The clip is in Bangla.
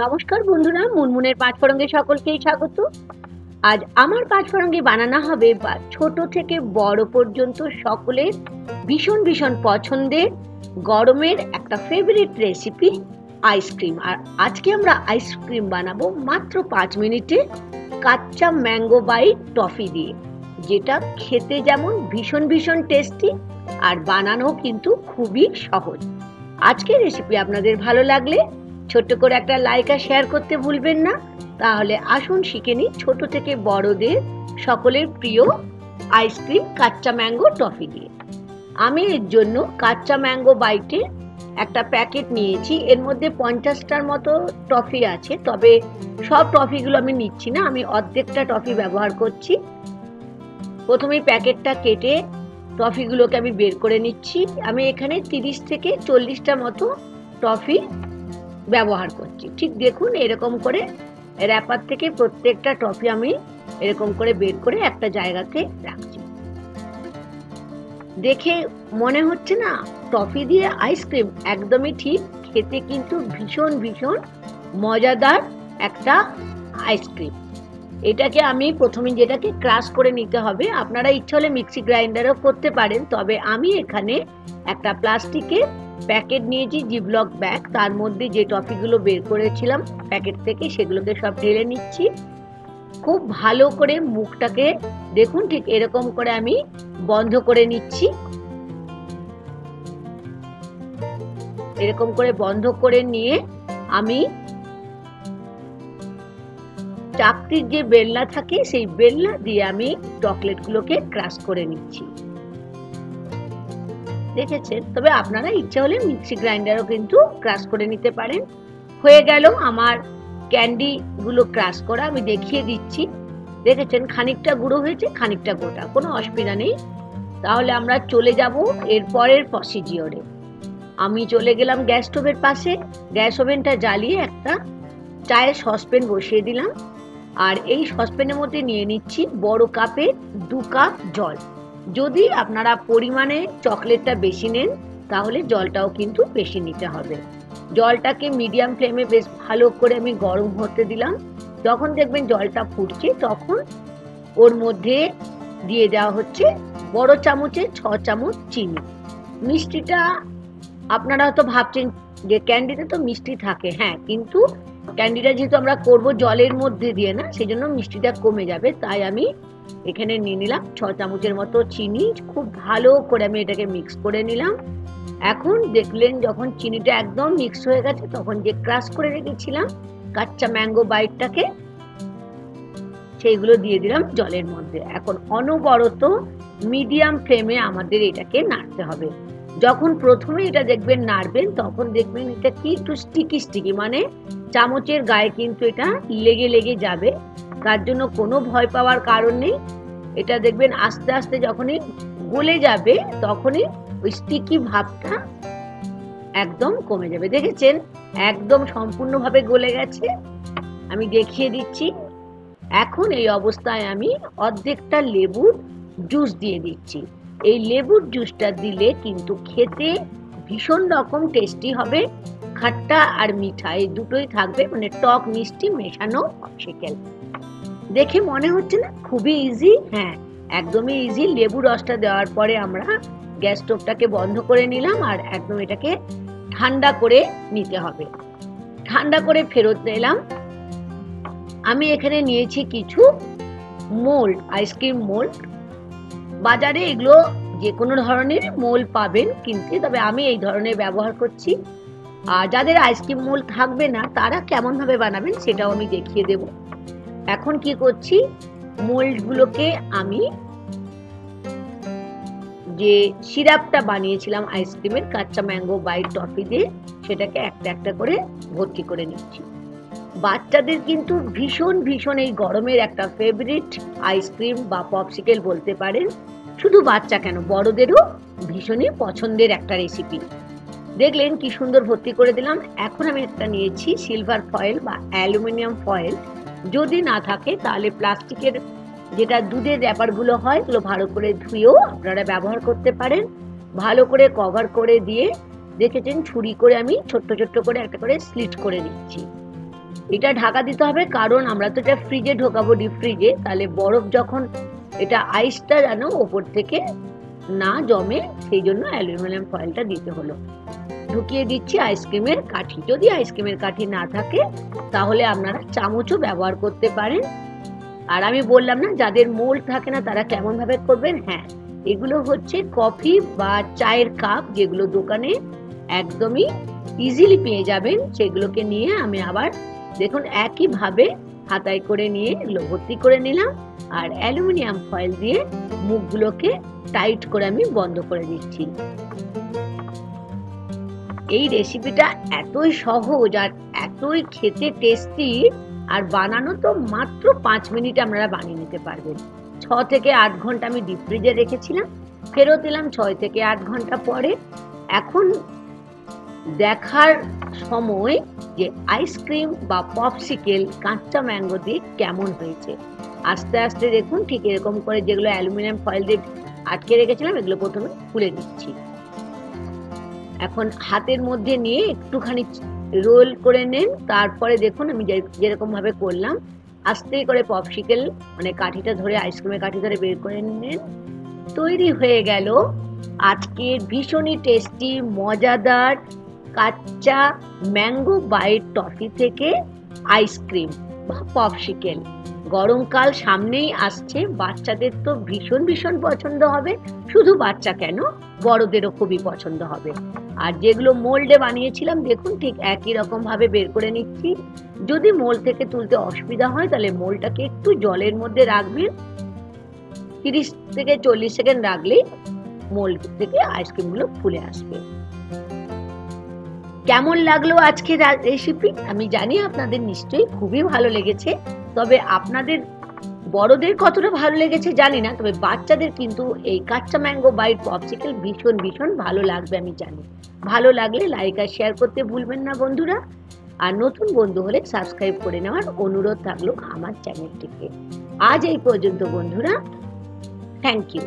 নমস্কার বন্ধুরা, মুনমুনের পাঁচফোড়ঙ্গে সকলকেই স্বাগত। আজ আমার পাঁচফোড়ঙ্গে বানানো হবে ছোট থেকে বড় পর্যন্ত সকলের ভীষণ ভীষণ পছন্দের গরমের একটা ফেভারিট রেসিপি আইসক্রিম। আর আজকে আমরা আইসক্রিম বানাবো মাত্র 5 মিনিটে কাঁচা ম্যাঙ্গো বাইট টফি দিয়ে, যেটা খেতে যেমন ভীষণ ভীষণ টেস্টি আর বানানো কিন্তু খুবই সহজ। আজকের রেসিপি আপনাদের ভালো লাগলে ছোট্ট করে একটা লাইক আর শেয়ার করতে ভুলবেন না। তাহলে আসুন শিখে নিই ছোট থেকে বড়দের সকলের প্রিয় আইসক্রিম কাঁচা ম্যাঙ্গো টফি দিয়ে। আমি এর জন্য কাঁচা ম্যাঙ্গো বাইটে একটা প্যাকেট নিয়েছি। এর মধ্যে 50টার মতো টফি আছে, তবে সব টফিগুলো আমি নিচ্ছি না, আমি অর্ধেকটা টফি ব্যবহার করছি। প্রথমে প্যাকেটটা কেটে টফিগুলোকে আমি বের করে নিচ্ছি। আমি এখানে 30 থেকে 40টা মতো টফি ব্যবহার করছি। ঠিক দেখুন, এরকম করে র্যাপার থেকে প্রত্যেকটা টফি আমি এরকম করে বের করে একটা জায়গাতে রাখছি। দেখে মনে হচ্ছে না টফি দিয়ে আইসক্রিম? একদমই ঠিক, খেতে কিন্তু ভীষণ ভীষণ মজাদার একটা আইসক্রিম। এটাকে আমি প্রথমে যেটাকে ক্রাশ করে নিতে হবে, আপনারা ইচ্ছা হলে মিক্সি গ্রাইন্ডারও করতে পারেন, তবে আমি এখানে একটা প্লাস্টিকের প্যাকেট নিয়েছি, জিপলক ব্যাগ, তার মধ্যে যে টফিগুলো বের করেছিলাম প্যাকেট থেকে সেগুলোকে সব ঢেলে নিচ্ছি। খুব ভালো করে মুখটাকে দেখুন, ঠিক এরকম করে আমি বন্ধ করে নিচ্ছি। এরকম করে বন্ধ করে নিয়ে আমি চাকতির যে বেলনা থাকে সেই বেলনা দিয়ে আমি চকলেটগুলোকে ক্রাশ করে নিচ্ছি। দেখেছেন? তবে আপনারা ইচ্ছা হলে মিক্সি গ্রাইন্ডারও কিন্তু ক্রাশ করে নিতে পারেন। হয়ে গেল আমার ক্যান্ডি গুলো ক্রাশ করা, আমি দেখিয়ে দিচ্ছি। দেখেছেন, খানিকটা গুঁড়ো হয়েছে, খানিকটা গোটা, কোনো অসুবিধা নেই। তাহলে আমরা চলে যাব এর পরের প্রসিডিওরে। আমি চলে গেলাম গ্যাস স্টোভের পাশে। গ্যাস ওভেনটা জ্বালিয়ে একটা চায়ের সসপ্যান বসিয়ে দিলাম, আর এই সসপ্যানের মধ্যে নিয়ে নিচ্ছি বড় কাপে 2 কাপ জল। যদি আপনারা পরিমাণে চকলেটটা বেশি নেন তাহলে জলটাও কিন্তু বেশি নিতে হবে। জলটাকে মিডিয়াম ফ্লেমে বেশ ভালো করে আমি গরম হতে দিলাম। যখন দেখবেন জলটা ফুটছে তখন ওর মধ্যে দিয়ে দেওয়া হচ্ছে বড় চামচে 6 চামচ চিনি। মিষ্টিটা আপনারা হয়তো ভাবছেন যে ক্যান্ডিতে তো মিষ্টি থাকে, হ্যাঁ, কিন্তু ক্যান্ডিটা যেহেতু আমরা করব জলের মধ্যে দিয়ে না, সেই জন্য মিষ্টিটা কমে যাবে, তাই আমি এখানে নিয়ে নিলাম 6 চামচের মতো চিনি। খুব ভালো করে আমি এটাকে মিক্স করে নিলাম। এখন দেখলেন যখন চিনিটা একদম মিক্স হয়ে গেছে, তখন যে ক্রাশ করে রেখেছিলাম কাঁচা ম্যাঙ্গো বাইটটাকে সেইগুলো দিয়ে দিলাম জলের মধ্যে। এখন অনবরত মিডিয়াম ফ্লেমে আমাদের এটাকে নাড়তে হবে। যখন প্রথমে এটা দেখবেন নাড়বেন, তখন দেখবেন এটা কি একটু স্টিকি স্টিকি, মানে চামচের গায়ে কিন্তু এটা লেগে লেগে যাবে। তার জন্য কোনো ভয় পাওয়ার কারণ নেই। এটা দেখবেন আস্তে আস্তে যখনই গলে যাবে তখনই ওই স্টিকি ভাবটা একদম কমে যাবে। দেখেছেন, একদম সম্পূর্ণভাবে গলে গেছে। আমি দেখিয়ে দিচ্ছি। এখন এই অবস্থায় আমি অর্ধেকটা লেবুর জুস দিয়ে দিচ্ছি। এই লেবুর জুসটা দিলে কিন্তু খেতে ভীষণ রকম টেস্টি হবে। খাট্টা আর মিঠা এই দুটোই থাকবে, মানে টক মিষ্টি মেশানো পপসিকল। দেখে মনে হচ্ছে না খুবই ইজি? হ্যাঁ, একদমই ইজি। লেবু রসটা দেওয়ার পরে আমরা গ্যাস স্টোভটাকে বন্ধ করে নিলাম আর একদম এটাকে ঠান্ডা করে নিতে হবে। ঠান্ডা করে ফেরত এলাম। আমি এখানে নিয়েছি কিছু মোল্ড, আইসক্রিম মোল্ড। বাজারে এগুলো যে কোনো ধরনের মোল্ড পাবেন কিনতে, তবে আমি এই ধরনের ব্যবহার করছি। আর যাদের আইসক্রিম মোল্ড থাকবে না তারা কেমন ভাবে বানাবেন সেটাও আমি দেখিয়ে দেব। এখন কি করছি, মোল্ডগুলোকে আমি যে সিরাপটা বানিয়েছিলাম আইসক্রিমের কাঁচা ম্যাঙ্গো বাইট টফি দিয়ে, সেটাকে একটা একটা করে ভর্তি করে নিচ্ছি। বাচ্চাদের কিন্তু ভীষণ ভীষণ এই গরমের একটা ফেভারিট আইসক্রিম বা পপসিকল বলতে পারেন। শুধু বাচ্চা কেন, বড়দেরও ভীষণই পছন্দের একটা রেসিপি। দেখলেন কি সুন্দর ভর্তি করে দিলাম। এখন আমি একটা নিয়েছি সিলভার ফয়েল বা অ্যালুমিনিয়াম ফয়েল। যদি না থাকে তাহলে প্লাস্টিকের যেটা দুধের র্যাপারগুলো হয়, এগুলো ভালো করে ধুয়েও আপনারা ব্যবহার করতে পারেন। ভালো করে কভার করে দিয়ে দেখেছেন ছুরি করে আমি ছোট্ট ছোট্ট করে একটা করে স্লিট করে দিচ্ছি। এটা ঢাকা দিতে হবে, কারণ আমরা তো এটা ফ্রিজে ঢোকাবো, ডিপ ফ্রিজে, তাহলে বরফ যখন এটা আইসটা যেন ওপর থেকে না জমে, সেই জন্য অ্যালুমিনিয়াম ফয়েলটা দিতে হলো। ঢুকিয়ে দিচ্ছি আইসক্রিমের কাঠি। যদি আইসক্রিমের কাঠি না থাকে তাহলে আপনারা চামচও ব্যবহার করতে পারেন। আর আমি বললাম না যাদের মোল্ড থাকে না তারা কেমন ভাবে করবেন। হ্যাঁ, এগুলো হচ্ছে কফি বা চায়ের কাপ, যেগুলো দোকানে একদমই ইজিলি পেয়ে যাবেন। সেগুলোকে নিয়ে আমি আবার দেখুন একইভাবে হাতায় করে নিয়ে ভর্তি করে নিলাম, আর অ্যালুমিনিয়াম ফয়েল দিয়ে মুখগুলোকে টাইট করে আমি বন্ধ করে দিচ্ছি। এই রেসিপিটা এতই সহজ আর এতই খেতে টেস্টি, আর বানানো তো মাত্র 5 মিনিটে আপনারা বানিয়ে নিতে পারবেন। 6 থেকে 8 ঘন্টা আমি ডিপ ফ্রিজে রেখেছিলাম, ফেরত এলাম 6 থেকে 8 ঘন্টা পরে। এখন দেখার সময় যে আইসক্রিম বা পপসিকেল কাঁচা ম্যাঙ্গো দিয়ে কেমন হয়েছে। আস্তে আস্তে দেখুন ঠিক এরকম করে যেগুলো অ্যালুমিনিয়াম ফয়েল দিয়ে আটকে রেখেছিলাম এগুলো প্রথমে খুলে দিচ্ছি। এখন হাতের মধ্যে নিয়ে একটুখানি রোল করে নেন, তারপরে দেখুন আমি যেরকম ভাবে করলাম আস্তে করে পপসিকেল মানে কাঠিটা ধরে, আইসক্রিমের কাঠি ধরে বের করে নেন। তৈরি হয়ে গেল আজকের ভীষণই টেস্টি মজাদার কাঁচা ম্যাঙ্গো বাইট টফি থেকে আইসক্রিম বা পপসিকেল। গরমকাল সামনেই আসছে, বাচ্চাদের তো ভীষণ ভীষণ পছন্দ হবে। শুধু বাচ্চা কেন, বড়দেরও খুবই পছন্দ হবে। আর যেগুলো মোল্ডে বানিয়েছিলাম দেখুন ঠিক একই রকম ভাবে বের করে নিচ্ছি। যদি মোল্ড থেকে তুলতে অসুবিধা হয় তাহলে মোল্ডটাকে একটু জলের মধ্যে রাখবেন, 30 থেকে 40 সেকেন্ড রাখলেই মোল্ড থেকে আইসক্রিমগুলো ফুলে আসবে। কেমন লাগলো আজকের রেসিপি? আমি জানি আপনাদের নিশ্চয়ই খুবই ভালো লেগেছে, তবে আপনাদের বড়দের কতটা ভালো লেগেছে জানি না, তবে বাচ্চাদের কিন্তু এই কাঁচা ম্যাঙ্গো বাইট পপসিকেল ভীষণ ভীষণ ভালো লাগবে আমি জানি। ভালো লাগলে লাইক আর শেয়ার করতে ভুলবেন না বন্ধুরা। আর নতুন বন্ধু হলে সাবস্ক্রাইব করে নেওয়ার অনুরোধ থাকলো আমার চ্যানেলটিকে। আজ এই পর্যন্ত বন্ধুরা, থ্যাংক ইউ।